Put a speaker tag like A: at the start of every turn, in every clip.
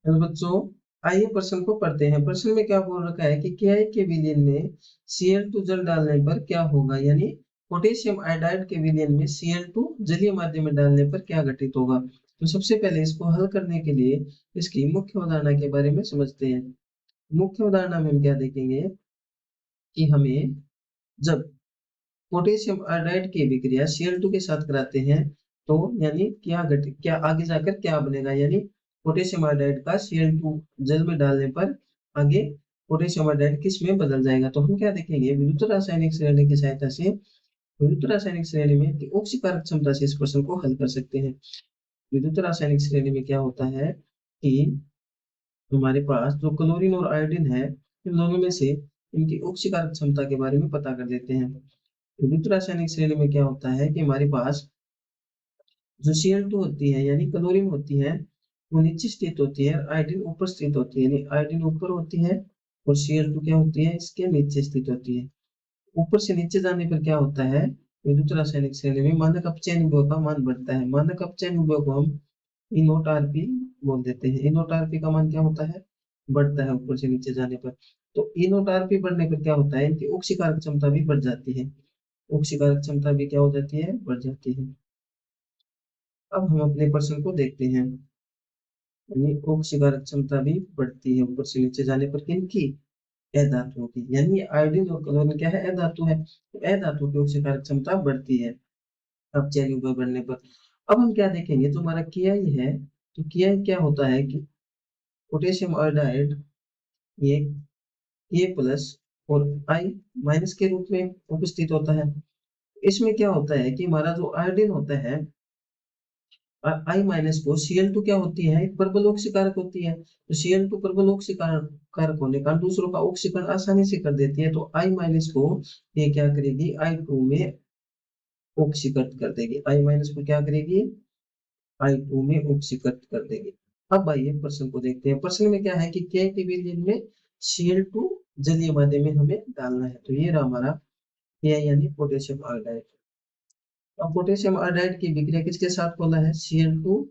A: तो बच्चों आइए प्रश्न को पढ़ते हैं। प्रश्न में क्या बोल रखा है कि KI के विलयन में Cl2 जल डालने पर क्या होगा, यानी पोटेशियम आयोडाइड के विलयन में Cl2 जलीय माध्यम में डालने पर क्या घटित होगा। तो सबसे पहले इसको हल करने के लिए इसकी मुख्य अवधारणा के बारे में समझते हैं। मुख्य अवधारणा में हम क्या देखेंगे कि हमें जब पोटेशियम आयोडाइड की विक्रिया Cl2 के साथ कराते हैं तो यानी क्या आगे जाकर क्या बनेगा, यानी पोटेशियम आयोडाइड का Cl2 जल में डालने पर आगे पोटेशियम आयोडाइड किस में बदल जाएगा। तो हम क्या देखेंगे, विद्युत रासायनिक श्रेणी की सहायता से विद्युत रासायनिक श्रेणी में ऑक्सीकारक क्षमता से इस प्रश्न को हल कर सकते हैं। विद्युत रासायनिक श्रेणी में क्या होता है कि हमारे पास जो क्लोरीन और आयोडीन है, इन दोनों में से इनकी ऑक्सीकारक क्षमता के बारे में पता कर देते हैं। विद्युत रासायनिक श्रेणी में क्या होता है कि हमारे पास जो Cl2 होती है यानी क्लोरीन होती है वो नीचे स्थित होती है, आयोडीन ऊपर स्थित होती है, यानी आयोडीन ऊपर होती है और Cl2 क्या होती है इसके नीचे स्थित होती है। ऊपर से नीचे जाने पर क्या होता है, विद्युत रासायनिक श्रेणी में मानक अपचयन विभव का मान बढ़ता है। मानक अपचयन विभव को हम ई नॉट आरपी बोल देते हैं। ई नॉट आरपी का मान क्या होता है, बढ़ता है ऊपर से नीचे जाने पर। तो ई नॉट आरपी बढ़ने पर क्या होता है, इनकी ऑक्सीकारक क्षमता भी बढ़ जाती है। ऑक्सीकारक क्षमता भी क्या हो जाती है, बढ़ जाती है। अब हम अपने प्रश्न को देखते हैं, यानी ऑक्सीकारक क्षमता भी बढ़ती है ऊपर से नीचे जाने पर किनकी, अधातुओं की। यानी आयोडीन और क्लोरीन क्या है, अधातु है, तो अधातु की ऑक्सीकारक क्षमता बढ़ती है अपचयन युग्म बढ़ने पर। अब हम क्या देखेंगे, जो हमारा KI है, तो KI क्या होता है कि पोटेशियम आयोडाइड ये K प्लस और I माइनस के रूप में उपस्थित होता है। इसमें क्या होता है कि हमारा जो आयोडीन होता है आई माइनस को Cl2 क्या होती है, एक प्रबल ऑक्सीकारक होती है। तो Cl2 प्रबल ऑक्सीकारक होने का दूसरों का ऑक्सीकरण आसानी से कर देती है, तो आई माइनस को ये क्या करेगी, I2 में ऑक्सीकृत कर देगी। आई माइनस को क्या करेगी, I2 में ऑक्सीकृत कर देगी। अब आइए प्रश्न को देखते हैं। प्रश्न में क्या है कि K के विलयन में Cl2 जलीय माध्यम में हमें डालना है। तो ये रहा हमारा K यानी पोटेशियम आयोडाइड। अब पोटेशियम आयोडाइड की विक्रिया किसके साथ बोला है, Cl2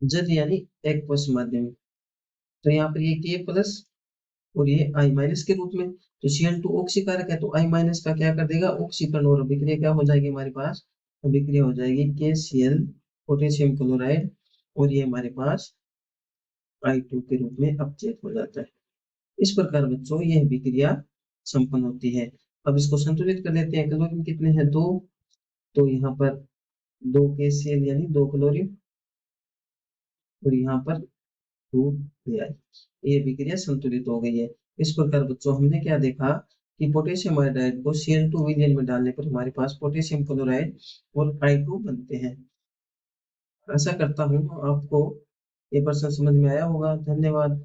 A: जल यानी एक्वस माध्यम। तो यहाँ पर ये K प्लस और ये I माइनस के रूप में। तो Cl2 ऑक्सीकारक है तो I माइनस का क्या कर देगा, ऑक्सीकरण, और विक्रिया क्या हो जाएगी हमारे पास, विक्रिया हो जाएगी KCl पोटेशियम क्लोराइड, और ये हमारे पास I2 के रूप में अपचयित हो जाता है। इस प्रकार बच्चों यह विक्रिया संपन्न होती है। अब इसको संतुलित कर लेते हैं। क्लोरीन कितने हैं, 2, तो यहाँ पर 2 KCl यानी 2 क्लोरीन, और यहाँ पर 2 AI। ये विक्रिया संतुलित हो गई है। इस प्रकार बच्चों हमने क्या देखा कि पोटेशियम आयोडाइड को Cl2 विलयन में डालने पर हमारे पास पोटेशियम क्लोराइड और I2 बनते हैं। आशा करता हूँ आपको ये प्रश्न समझ में आया होगा। धन्यवाद।